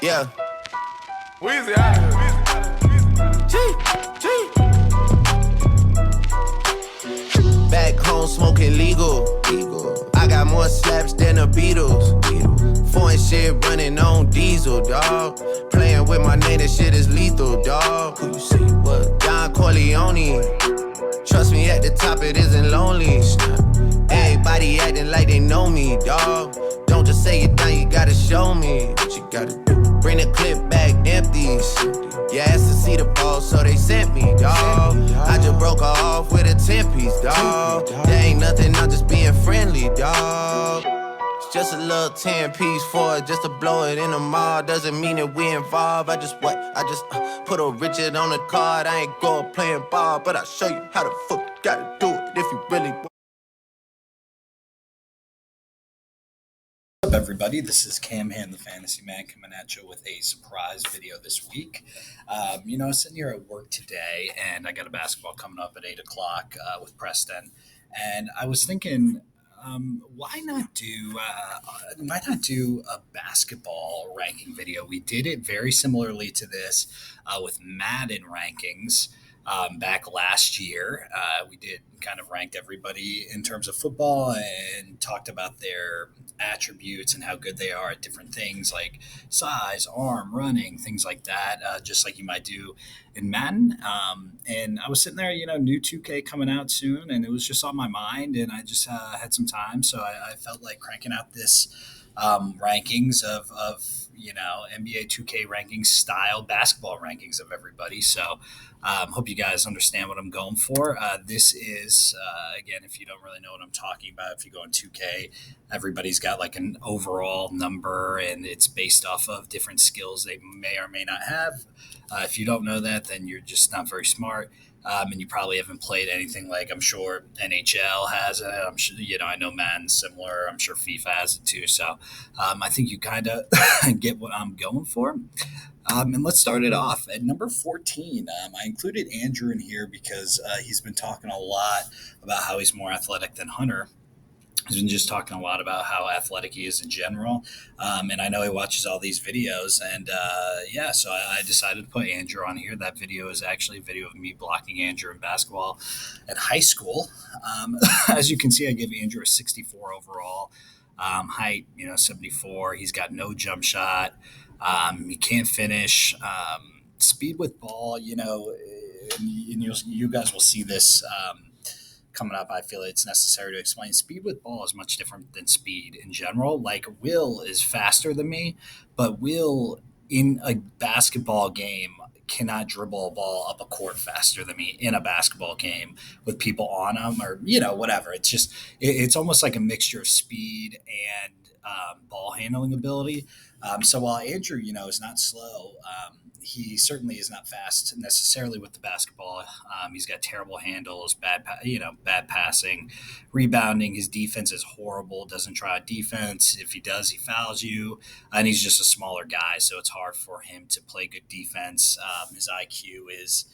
Yeah. Weezy out of here. G. Back home smoking legal. I got more slaps than the Beatles. Foreign shit running on diesel, dawg. Playing with my name, that shit is lethal, dawg. Who you see? What? Don Corleone. Trust me, at the top it isn't lonely. Everybody acting like they know me, dawg. Don't just say it down, you gotta show me what you gotta do. Bring the clip back empties. You asked to see the ball, so they sent me, dawg. I just broke her off with a 10-piece, dawg. There ain't nothing, I'm just being friendly, dawg. It's just a little 10-piece for it, just to blow it in the mall. Doesn't mean that we involved. I just put a Richard on the card. I ain't going playing ball, but I'll show you how the fuck you gotta do it if you really want. What's up, everybody? This is Cam Hand, the Fantasy Man, coming at you with a surprise video this week. I was sitting here at work today, and I got a basketball coming up at 8 o'clock with Preston, and I was thinking, why not do a basketball ranking video? We did it very similarly to this with Madden rankings. Back last year, we did kind of ranked everybody in terms of football and talked about their attributes and how good they are at different things like size, arm, running, things like that, just like you might do in Madden. And I was sitting there, new 2K coming out soon, and it was just on my mind, and I just had some time, so I felt like cranking out this rankings of NBA 2K rankings style basketball rankings of everybody. So hope you guys understand what I'm going for. This is, again, if you don't really know what I'm talking about, if you go on 2K, everybody's got like an overall number, and it's based off of different skills they may or may not have. If you don't know that, then you're just not very smart. And you probably haven't played anything like, I'm sure NHL has it. I'm sure, I know Madden's similar. I'm sure FIFA has it too. So I think you kind of get what I'm going for. And let's start it off at number 14. I included Andrew in here because he's been talking a lot about how he's more athletic than Hunter. He's been just talking a lot about how athletic he is in general. And I know he watches all these videos. And so I decided to put Andrew on here. That video is actually a video of me blocking Andrew in basketball at high school. As you can see, I give Andrew a 64 overall. Height, 74. He's got no jump shot. He can't finish. Speed with ball, and you guys will see this coming up. I feel it's necessary to explain. Speed with ball is much different than speed in general. Like, Will is faster than me, but Will in a basketball game cannot dribble a ball up a court faster than me in a basketball game with people on him or, whatever. It's just, it's almost like a mixture of speed and ball handling ability. So while Andrew, is not slow, he certainly is not fast necessarily with the basketball. He's got terrible handles, bad passing, rebounding. His defense is horrible. Doesn't try defense. If he does, he fouls you. And he's just a smaller guy, so it's hard for him to play good defense. His IQ is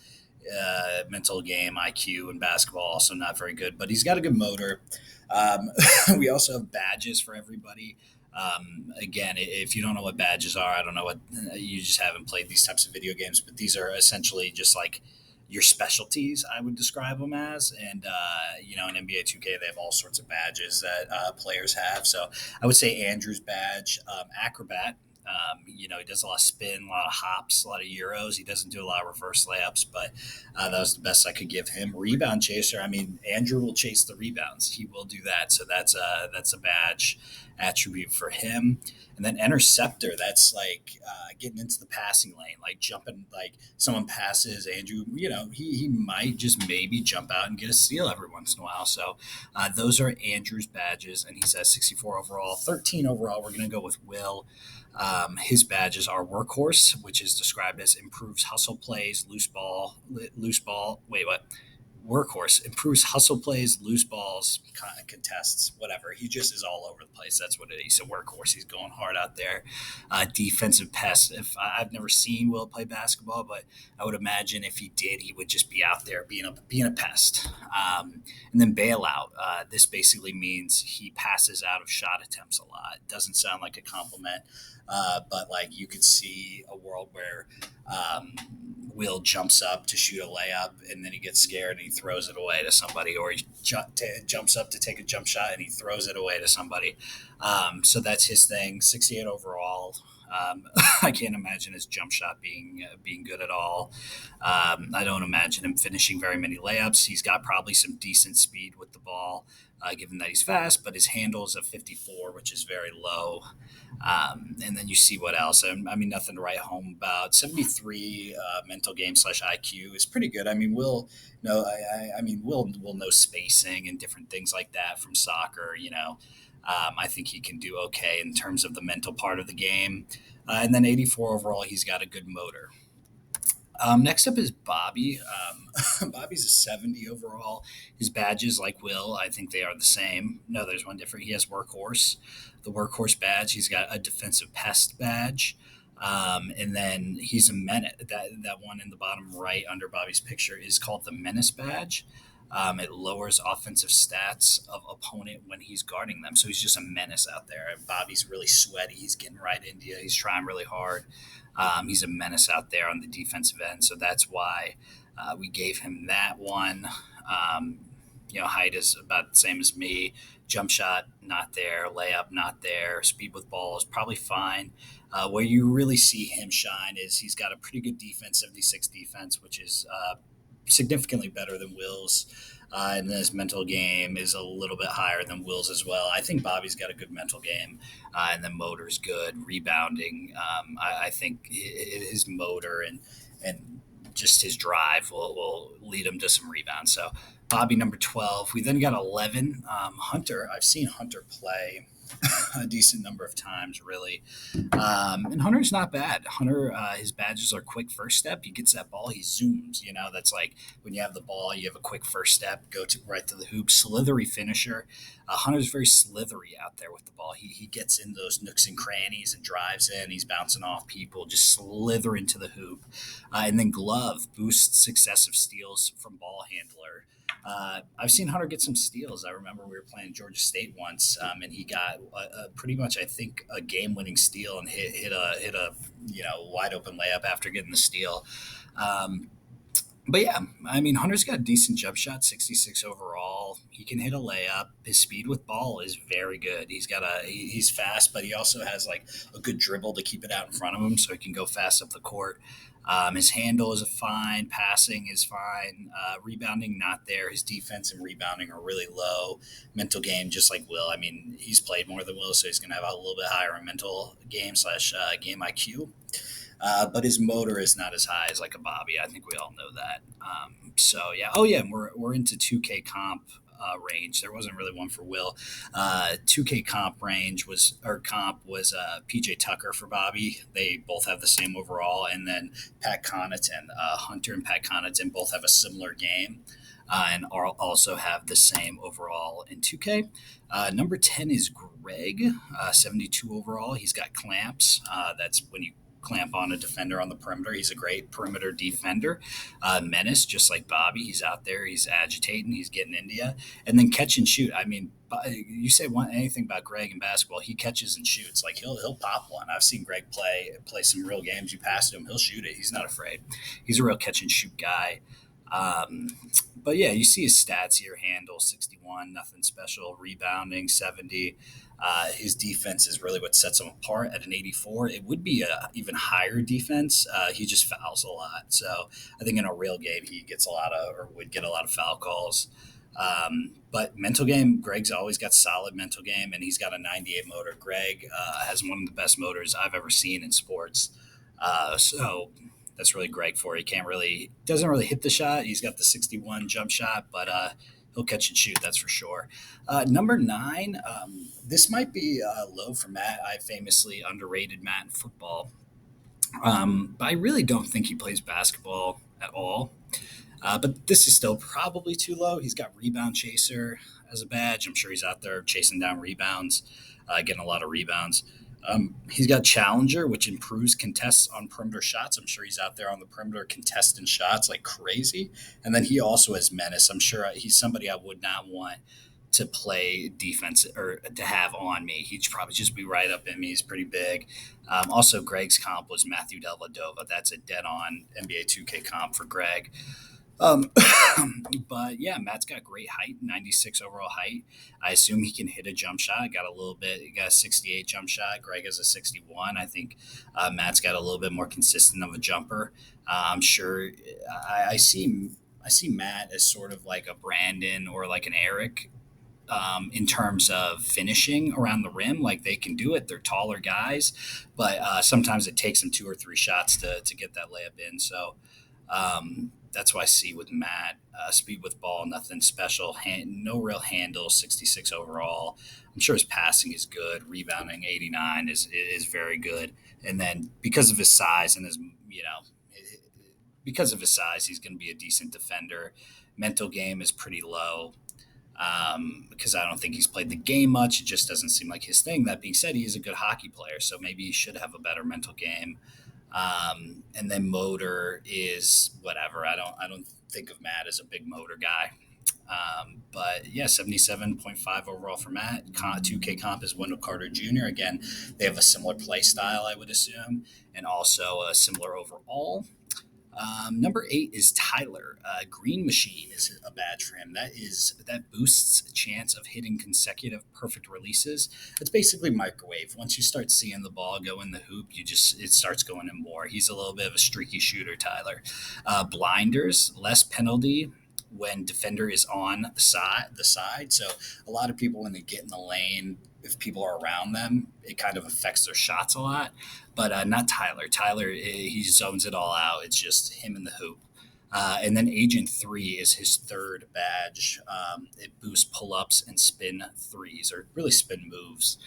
mental game IQ in basketball also not very good, but he's got a good motor. We also have badges for everybody. Again, if you don't know what badges are, I don't know what, you just haven't played these types of video games, but these are essentially just like your specialties, I would describe them as. And, in NBA 2K, they have all sorts of badges that players have. So I would say Andrew's badge, acrobat. He does a lot of spin, a lot of hops, a lot of euros. He doesn't do a lot of reverse layups, but that was the best I could give him. Rebound chaser. I mean, Andrew will chase the rebounds. He will do that. So that's a badge attribute for him. And then interceptor. That's like getting into the passing lane, like jumping, like someone passes Andrew. He might just maybe jump out and get a steal every once in a while. So those are Andrew's badges, and he says 64 overall, 13 overall. We're going to go with Will. His badges are workhorse, which is described as improves hustle plays, loose ball. Wait, what? workhorse, improves hustle plays, loose balls, contests, whatever. He just is all over the place. That's what it is. He's a workhorse. He's going hard out there. Defensive pest. If I've never seen Will play basketball, but I would imagine if he did, he would just be out there being a pest. And then bailout. This basically means he passes out of shot attempts a lot. It doesn't sound like a compliment, but like you could see a world where Will jumps up to shoot a layup and then he gets scared and he throws it away to somebody, or he jumps up to take a jump shot and he throws it away to somebody. So that's his thing. 68 overall. I can't imagine his jump shot being good at all. I don't imagine him finishing very many layups. He's got probably some decent speed with the ball, given that he's fast, but his handle is a 54, which is very low. And then you see what else. I mean, nothing to write home about. 73 mental game / IQ is pretty good. I mean, Will know spacing and different things like that from soccer. I think he can do okay in terms of the mental part of the game. And then 84 overall, he's got a good motor. Next up is Bobby. Bobby's a 70 overall. His badges, like Will, I think they are the same. No, there's one different. He has workhorse, the workhorse badge. He's got a defensive pest badge. And then he's a menace. That one in the bottom right under Bobby's picture is called the menace badge. It lowers offensive stats of opponent when he's guarding them. So he's just a menace out there. Bobby's really sweaty. He's getting right into you. He's trying really hard. He's a menace out there on the defensive end. So that's why we gave him that one. Height is about the same as me. Jump shot, not there. Layup, not there. Speed with ball is probably fine. Where you really see him shine is he's got a pretty good defense, 76 defense, which is significantly better than Will's. And then his mental game is a little bit higher than Will's as well. I think Bobby's got a good mental game, and then motor's good. Rebounding, I think his motor and just his drive will lead him to some rebounds. So Bobby, number 12. We then got 11, Hunter. I've seen Hunter play a decent number of times, really. And Hunter's not bad. Hunter, his badges are quick first step. He gets that ball, he zooms. That's like when you have the ball, you have a quick first step, right to the hoop. Slithery finisher. Hunter's very slithery out there with the ball. He gets in those nooks and crannies and drives in. He's bouncing off people, just slither into the hoop. And then glove boosts successive steals from ball handler. I've seen Hunter get some steals. I remember we were playing Georgia State once, and he got pretty much, I think, a game-winning steal and hit a wide open layup after getting the steal. But yeah, I mean, Hunter's got a decent jump shot, 66 overall. He can hit a layup. His speed with ball is very good. He's fast, but he also has like a good dribble to keep it out in front of him, so he can go fast up the court. His handle is fine. Passing is fine. Rebounding, not there. His defense and rebounding are really low. Mental game, just like Will. I mean, he's played more than Will, so he's going to have a little bit higher mental game / game IQ. But his motor is not as high as like a Bobby. I think we all know that. So yeah. Oh yeah, and we're into 2K comp range. There wasn't really one for Will. 2K comp was PJ Tucker for Bobby. They both have the same overall, and then Pat Connaughton, Hunter and Pat Connaughton both have a similar game. And also have the same overall in 2K. Number 10 is Greg, 72 overall. He's got clamps. That's when you clamp on a defender on the perimeter. He's a great perimeter defender. Menace, just like Bobby. He's out there. He's agitating. He's getting into you. And then catch and shoot. I mean, you say anything about Greg in basketball, he catches and shoots. Like he'll pop one. I've seen Greg play some real games. You pass it him, he'll shoot it. He's not afraid. He's a real catch and shoot guy. But yeah, you see his stats here. Handle 61, nothing special. Rebounding 70. His defense is really what sets him apart at an 84. It would be a even higher defense. He just fouls a lot. So I think in a real game, he gets would get a lot of foul calls. But mental game, Greg's always got solid mental game, and he's got a 98 motor. Greg has one of the best motors I've ever seen in sports. So that's really Greg for you. Doesn't really hit the shot. He's got the 61 jump shot, but he'll catch and shoot, that's for sure. Number 9, this might be low for Matt. I famously underrated Matt in football. But I really don't think he plays basketball at all. But this is still probably too low. He's got rebound chaser as a badge. I'm sure he's out there chasing down rebounds, getting a lot of rebounds. He's got challenger, which improves contests on perimeter shots. I'm sure he's out there on the perimeter contesting shots like crazy. And then he also has menace. I'm sure he's somebody I would not want to play defense or to have on me. He'd probably just be right up in me. He's pretty big. Also, Greg's comp was Matthew Dellavedova. That's a dead-on NBA 2K comp for Greg. Um, but yeah, Matt's got great height, 96 overall height. I assume he can hit a jump shot. He got a 68 jump shot. Greg has a 61. I think Matt's got a little bit more consistent of a jumper. I'm sure I see Matt as sort of like a Brandon or like an Eric in terms of finishing around the rim. Like they can do it. They're taller guys, but sometimes it takes them 2 or 3 shots to get that layup in. So that's what I see with Matt. Speed with ball, nothing special. No real handle, 66 overall. I'm sure his passing is good. Rebounding, 89 is very good. And then because of his size and because of his size, he's going to be a decent defender. Mental game is pretty low because I don't think he's played the game much. It just doesn't seem like his thing. That being said, he is a good hockey player, so maybe he should have a better mental game. And then motor is whatever. I don't think of Matt as a big motor guy. But yeah, 77.5 overall for Matt. 2K comp is Wendell Carter Jr. Again, they have a similar play style, I would assume, and also a similar overall. Number 8 is Tyler. Green Machine is a badge for him. That boosts a chance of hitting consecutive perfect releases. It's basically microwave. Once you start seeing the ball go in the hoop, it starts going in more. He's a little bit of a streaky shooter, Tyler. Blinders, less penalty when defender is on the side. So a lot of people, when they get in the lane, if people are around them, it kind of affects their shots a lot. But not Tyler. Tyler, he zones it all out. It's just him in the hoop. And then Agent 3 is his third badge. It boosts pull-ups and spin threes, or really spin moves.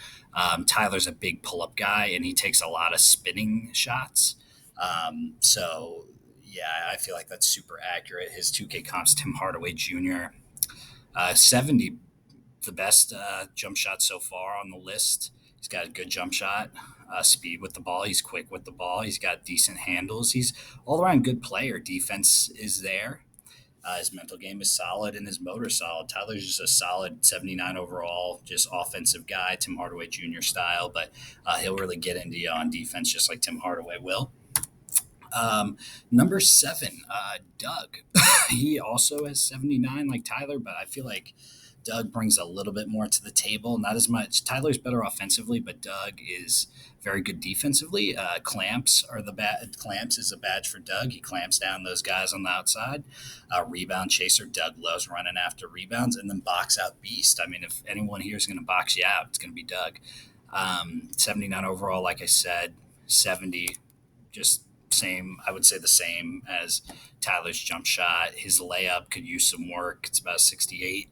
Tyler's a big pull-up guy, and he takes a lot of spinning shots. So, yeah, I feel like that's super accurate. His 2K comp's Tim Hardaway Jr. 70, the best jump shot so far on the list. He's got a good jump shot, speed with the ball. He's quick with the ball. He's got decent handles. He's all around good player. Defense is there. His mental game is solid and his motor solid. Tyler's just a solid 79 overall, just offensive guy, Tim Hardaway Jr. style, but he'll really get into you on defense just like Tim Hardaway will. Number 7, Doug. He also has 79 like Tyler, but I feel like Doug brings a little bit more to the table. Not as much. Tyler's better offensively, but Doug is very good defensively. Clamps is a badge for Doug. He clamps down those guys on the outside. Rebound chaser. Doug loves running after rebounds, and then box out beast. I mean, if anyone here is going to box you out, it's going to be Doug. 79 overall, like I said, 70, just same. I would say the same as Tyler's jump shot. His layup could use some work. It's about 68.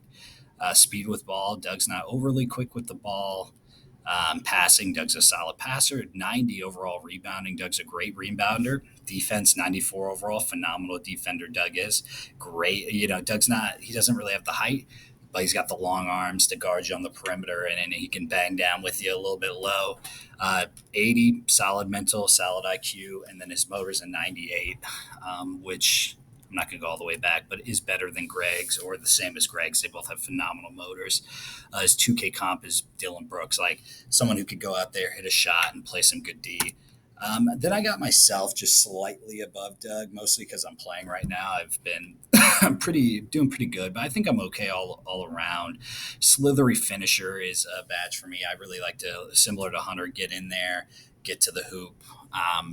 Speed with ball. Doug's not overly quick with the ball. Passing, Doug's a solid passer. 90 overall rebounding. Doug's a great rebounder. Defense, 94 overall. Phenomenal defender Doug is. Great. He doesn't really have the height, but he's got the long arms to guard you on the perimeter, and he can bang down with you a little bit low. 80, solid mental, solid IQ, and then his motor's a 98, which I'm not going to go all the way back, but is better than Greg's or the same as Greg's. They both have phenomenal motors. His 2K comp is Dylan Brooks, like someone who could go out there, hit a shot, and play some good D. Then I got myself just slightly above Doug, mostly because I'm playing right now. I've been doing pretty good, but I think I'm okay all around. Slithery finisher is a badge for me. I really like to, similar to Hunter, get in there, get to the hoop.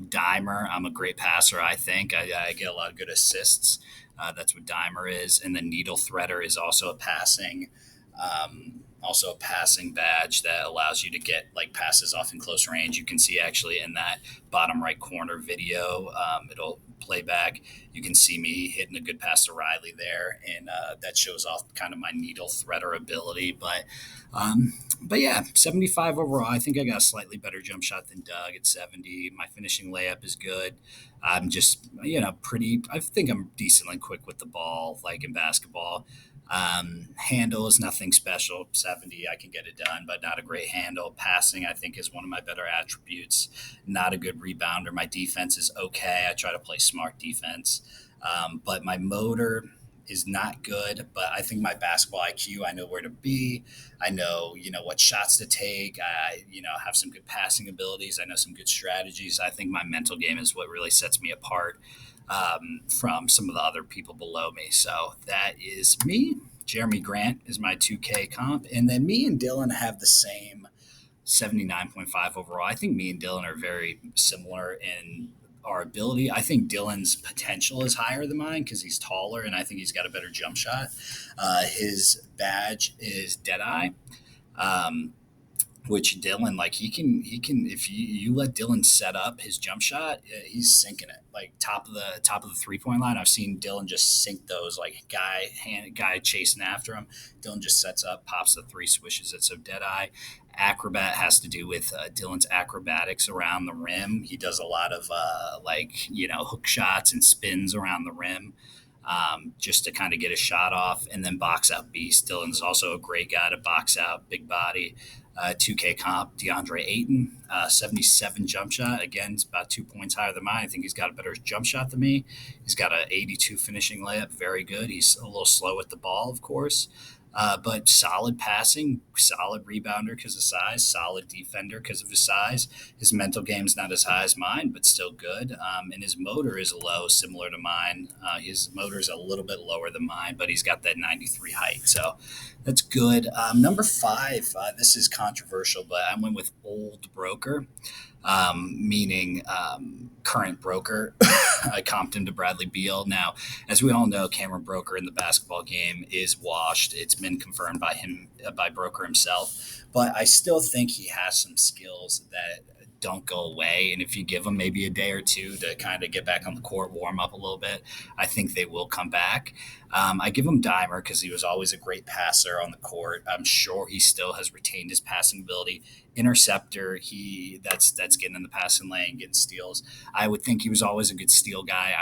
Dimer, I'm a great passer, I think. I get a lot of good assists. That's what Dimer is. And then Needle Threader is also a passing badge that allows you to get like passes off in close range. You can see actually in that bottom right corner video, it'll play back. You can see me hitting a good pass to Riley there, and that shows off kind of my Needle Threader ability. But But yeah, 75 overall. I think I got a slightly better jump shot than Doug at 70. My finishing layup is good. I'm just, I think I'm decently quick with the ball, like in basketball. Handle is nothing special. 70, I can get it done, but not a great handle. Passing, I think, is one of my better attributes. Not a good rebounder. My defense is okay. I try to play smart defense. But my motor is not good, but I think my basketball IQ, I know where to be. I know, what shots to take. I, have some good passing abilities. I know some good strategies. I think my mental game is what really sets me apart from some of the other people below me. So that is me. Jeremy Grant is my 2K comp. And then me and Dylan have the same 79.5 overall. I think me and Dylan are very similar in our ability. I think Dylan's potential is higher than mine because he's taller and I think he's got a better jump shot. His badge is Deadeye. Which Dylan, like he can if you let Dylan set up his jump shot, he's sinking it like top of the 3-point line. I've seen Dylan just sink those, like guy chasing after him. Dylan just sets up, pops the three, swishes it. So Deadeye. Acrobat has to do with Dylan's acrobatics around the rim. He does a lot of hook shots and spins around the rim. Just to kind of get a shot off, and then box out beast. Dylan's also a great guy to box out, big body. 2K comp, DeAndre Ayton, 77 jump shot. Again, it's about 2 points higher than mine. I think he's got a better jump shot than me. He's got an 82 finishing layup, very good. He's a little slow with the ball, of course. But solid passing, solid rebounder because of size, solid defender because of his size. His mental game's not as high as mine, but still good. And his motor is low, similar to mine. His motor is a little bit lower than mine, but he's got that 93 height. So that's good. Number 5, this is controversial, but I went with Old Broker, meaning current broker. I comped him to Bradley Beal. Now, as we all know, Cameron Broker in the basketball game is washed. It's been confirmed by Broker himself. But I still think he has some skills that don't go away. And if you give him maybe a day or two to kind of get back on the court, warm up a little bit, I think they will come back. I give him Dimer because he was always a great passer on the court. I'm sure he still has retained his passing ability. Interceptor, that's getting in the passing lane, getting steals. I would think he was always a good steal guy.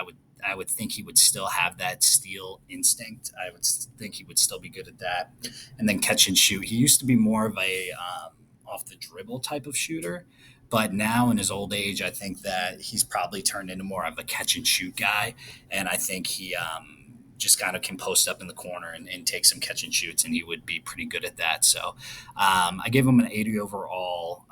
I would think he would still have that steal instinct. I would think he would still be good at that. And then catch and shoot. He used to be more of a off the dribble type of shooter. But now in his old age, I think that he's probably turned into more of a catch and shoot guy. And I think he just kind of can post up in the corner and take some catch and shoots, and he would be pretty good at that. So I gave him an 80 overall.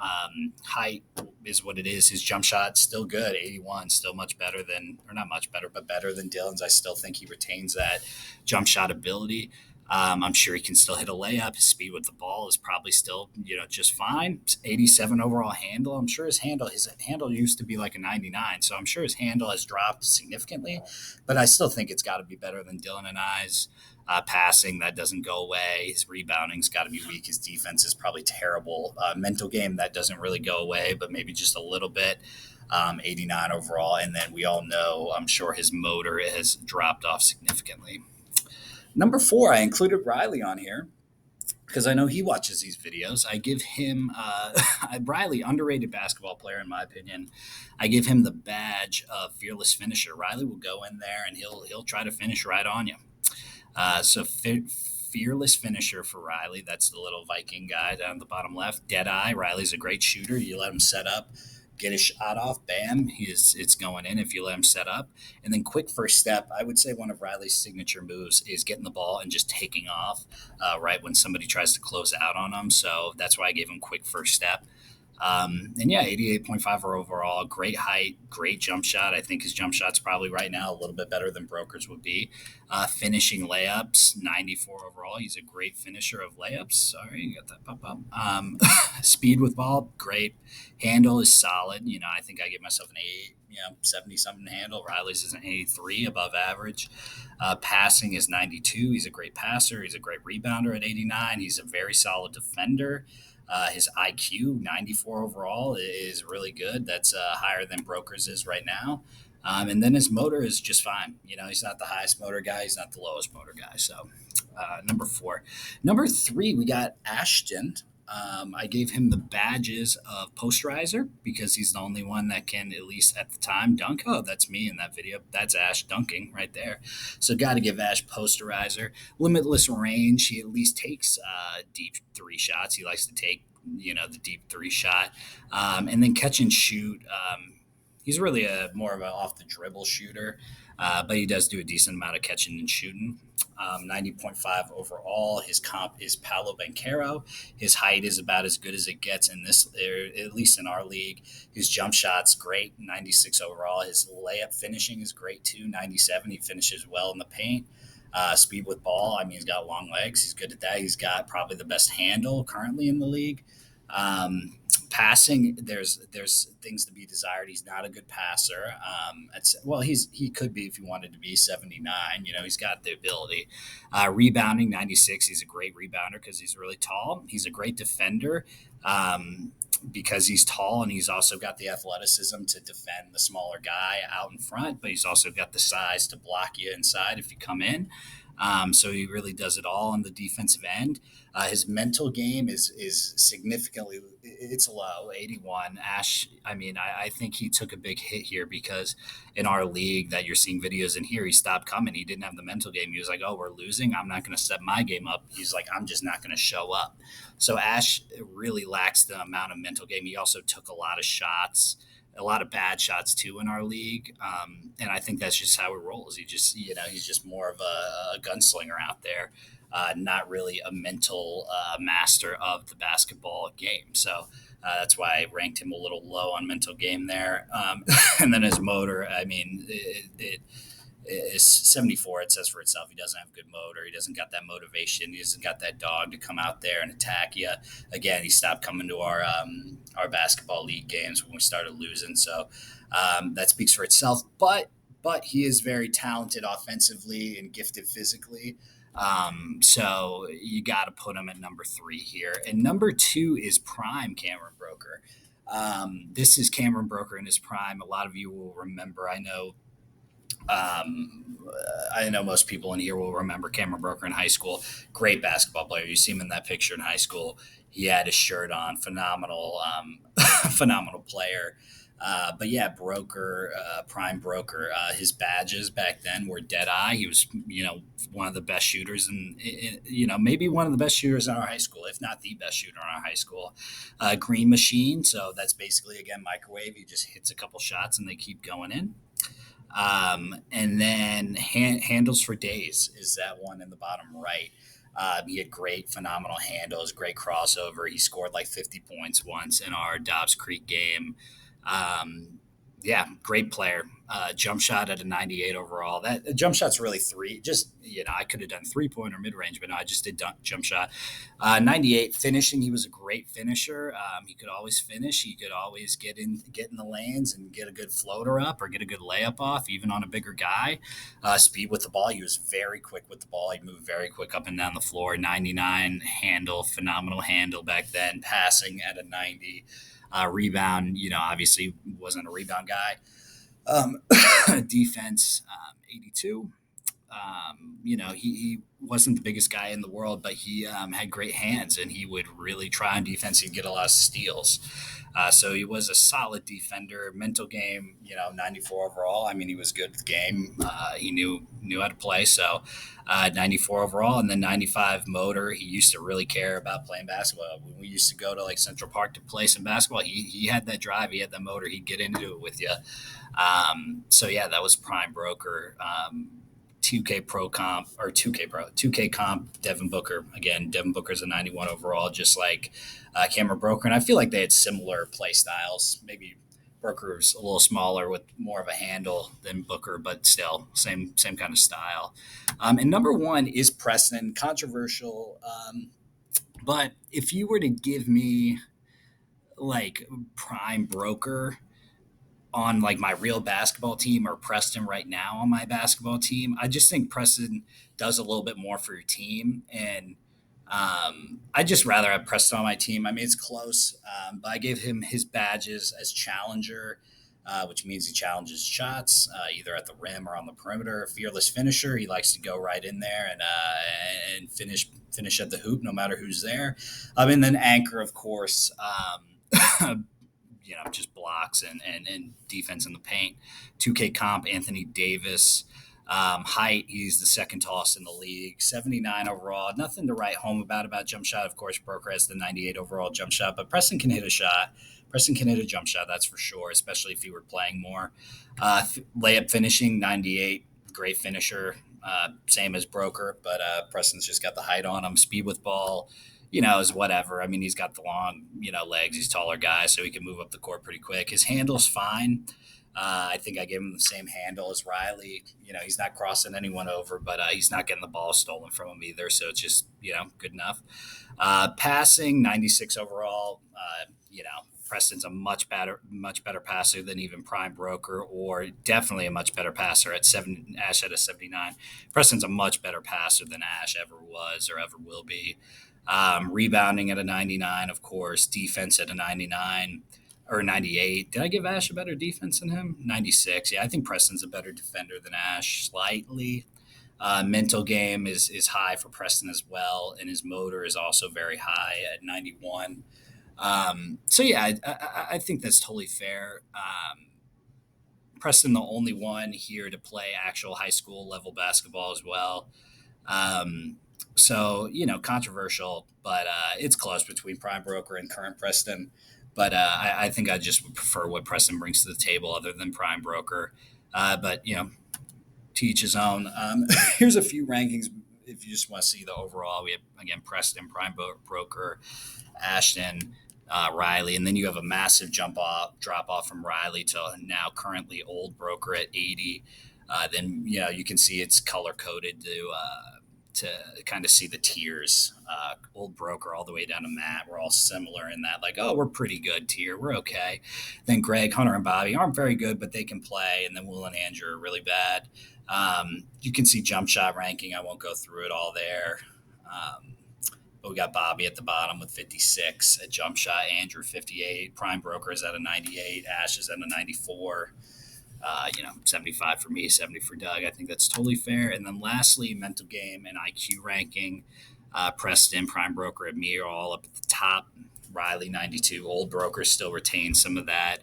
Height is what it is. His jump shot still good, 81, still much better than, or not much better, but better than Dylan's. I still think he retains that jump shot ability. I'm sure he can still hit a layup. His speed with the ball is probably still, just fine. 87 overall handle. I'm sure his handle used to be like a 99. So I'm sure his handle has dropped significantly, but I still think it's got to be better than Dylan and I's. Passing, that doesn't go away. His rebounding's got to be weak. His defense is probably terrible. Mental game, that doesn't really go away, but maybe just a little bit. 89 overall. And then we all know, I'm sure his motor has dropped off significantly. Number 4, I included Riley on here because I know he watches these videos. I give him Riley, underrated basketball player in my opinion. I give him the badge of fearless finisher. Riley will go in there and he'll try to finish right on you. So fearless finisher for Riley. That's the little Viking guy down at the bottom left. Deadeye. Riley's a great shooter. You let him set up, get his shot off, bam, it's going in if you let him set up. And then quick first step, I would say one of Riley's signature moves is getting the ball and just taking off right when somebody tries to close out on him. So that's why I gave him quick first step. And yeah, 88.5 overall, great height, great jump shot. I think his jump shot's probably right now a little bit better than Broker's would be. Finishing layups, 94 overall. He's a great finisher of layups. Sorry, you got that pop up. Speed with ball, great. Handle is solid. I think I give myself an 70-something handle. Riley's is an 83, above average. Passing is 92. He's a great passer. He's a great rebounder at 89. He's a very solid defender. His IQ, 94 overall, is really good. That's higher than Broker's is right now. And then his motor is just fine. He's not the highest motor guy. He's not the lowest motor guy. So number 4. Number 3, we got Ashton. I gave him the badges of posterizer because he's the only one that can, at least at the time, dunk. Oh, that's me in that video. That's Ash dunking right there. So got to give Ash posterizer. Limitless range. He at least takes deep three shots. He likes to take, the deep three shot. And then catch and shoot. He's really more of an off the dribble shooter, but he does do a decent amount of catching and shooting. 90.5 overall. His comp is Paolo Banchero. His height is about as good as it gets in this, at least in our league. His jump shot's great, 96 overall. His layup finishing is great too, 97. He finishes well in the paint. Speed with ball. I mean, he's got long legs. He's good at that. He's got probably the best handle currently in the league. Passing, there's things to be desired. He's not a good passer. He could be if he wanted to be 79. He's got the ability. Rebounding, 96. He's a great rebounder because he's really tall. He's a great defender because he's tall, and he's also got the athleticism to defend the smaller guy out in front, but he's also got the size to block you inside if you come in. So he really does it all on the defensive end. His mental game is significantly, it's low, 81. Ash, I think he took a big hit here because in our league that you're seeing videos in here, he stopped coming. He didn't have the mental game. He was like, oh, we're losing. I'm not going to step my game up. He's like, I'm just not going to show up. So Ash really lacks the amount of mental game. He also took a lot of shots, a lot of bad shots too in our league. And I think that's just how it rolls. He's just more of a gunslinger out there, not really a mental master of the basketball game. So that's why I ranked him a little low on mental game there. And then his motor, is 74. It says for itself. He doesn't have good motor. He doesn't got that motivation. He doesn't got that dog to come out there and attack you. Again, he stopped coming to our basketball league games when we started losing. So that speaks for itself. But he is very talented offensively and gifted physically. So you got to put him at number 3 here. And number 2 is prime Cameron Broker. This is Cameron Broker in his prime. A lot of you will remember. I know most people in here will remember Cameron Broker in high school. Great basketball player. You see him in that picture in high school. He had his shirt on. Phenomenal player. But yeah, Broker, prime Broker. His badges back then were Deadeye. He was, one of the best shooters and maybe one of the best shooters in our high school, if not the best shooter in our high school. Green Machine. So that's basically, again, microwave. He just hits a couple shots and they keep going in. And then handles for days is that one in the bottom right. He had great, phenomenal handles, great crossover. He scored like 50 points once in our Dobbs Creek game. Great player. Jump shot at a 98 overall. That jump shot's really 3. Just, I could have done 3-point or mid-range, but no, I just did jump shot. 98 finishing. He was a great finisher. He could always finish. He could always get in the lanes and get a good floater up or get a good layup off, even on a bigger guy. Speed with the ball. He was very quick with the ball. He moved very quick up and down the floor. 99 handle, phenomenal handle back then. Passing at a 90. Rebound, obviously wasn't a rebound guy. Defense, 82. He wasn't the biggest guy in the world, but he had great hands and he would really try on defense. He'd get a lot of steals. So he was a solid defender. Mental game, 94 overall. He was good at the game. He knew how to play. So 94 overall, and then 95 motor. He used to really care about playing basketball. When we used to go to like Central Park to play some basketball, he had that drive. He had that motor. He'd get into it with you. That was prime Broker. 2K Pro comp or 2K comp, Devin Booker. Again, Devin Booker's a 91 overall, just like Cameron Broker. And I feel like they had similar play styles. Maybe Broker's a little smaller with more of a handle than Booker, but still same kind of style. And number 1 is Preston. Controversial. But if you were to give me like prime Broker on like my real basketball team or Preston right now on my basketball team, I just think Preston does a little bit more for your team. And I just rather have Preston on my team. It's close, but I gave him his badges as challenger, which means he challenges shots either at the rim or on the perimeter. Fearless finisher. He likes to go right in there and finish finish at the hoop, no matter who's there. And then Anchor, of course, just blocks and defense in the paint. 2K comp, Anthony Davis. Height, he's the second tallest in the league. 79 overall. Nothing to write home about jump shot. Of course, Broker has the 98 overall jump shot, but Preston can hit a shot. Preston can hit a jump shot, that's for sure, especially if he were playing more. Layup finishing, 98. Great finisher. Same as Broker, but Preston's just got the height on him. Speed with ball, is whatever. I mean, he's got the long, legs. He's a taller guy, so he can move up the court pretty quick. His handle's fine. I think I gave him the same handle as Riley. He's not crossing anyone over, but he's not getting the ball stolen from him either. So it's just, good enough. Passing, 96 overall. Preston's a much better passer than even Prime Broker, or definitely a much better passer at Ash at a 79. Preston's a much better passer than Ash ever was or ever will be. Rebounding at a 99, of course. Defense at a 99 or 98. Did I give Ash a better defense than him? 96. Yeah, I think Preston's a better defender than Ash slightly. Mental game is high for Preston as well, and his motor is also very high at 91. I think that's totally fair. Preston, the only one here to play actual high school level basketball as well. Controversial, but it's close between Prime Broker and current Preston. But I think I just would prefer what Preston brings to the table other than Prime Broker. To each his own. Here's a few rankings if you just want to see the overall. We have, again, Preston, Prime Broker, Ashton, Riley, and then you have a massive drop off from Riley to now currently Old Broker at 80. Then you can see it's color coded to kind of see the tiers. Old Broker all the way down to Matt. We're all similar in that, like, oh, we're pretty good tier. We're okay. Then Greg, Hunter, and Bobby aren't very good, but they can play. And then Will and Andrew are really bad. You can see jump shot ranking. I won't go through it all there. But we got Bobby at the bottom with 56 at jump shot, Andrew 58, Prime Broker is at a 98, Ash is at a 94, 75 for me, 70 for Doug. I think that's totally fair. And then lastly, mental game and IQ ranking. Preston, Prime Broker, and me are all up at the top. Riley 92, Old Broker still retains some of that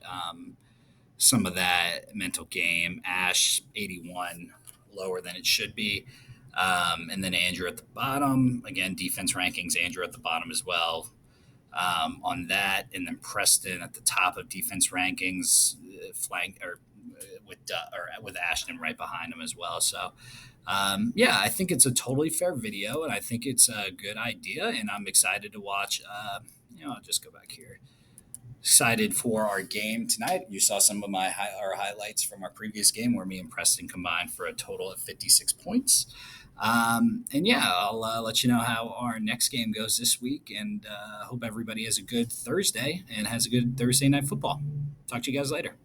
mental game. Ash 81, lower than it should be. And then Andrew at the bottom. Again, defense rankings, Andrew at the bottom as well on that. And then Preston at the top of defense rankings, with Ashton right behind him as well. So, I think it's a totally fair video, and I think it's a good idea, and I'm excited to watch. I'll just go back here. Excited for our game tonight. You saw some of our highlights from our previous game where me and Preston combined for a total of 56 points. I'll let you know how our next game goes this week, and hope everybody has a good Thursday and has a good Thursday night football. Talk to you guys later.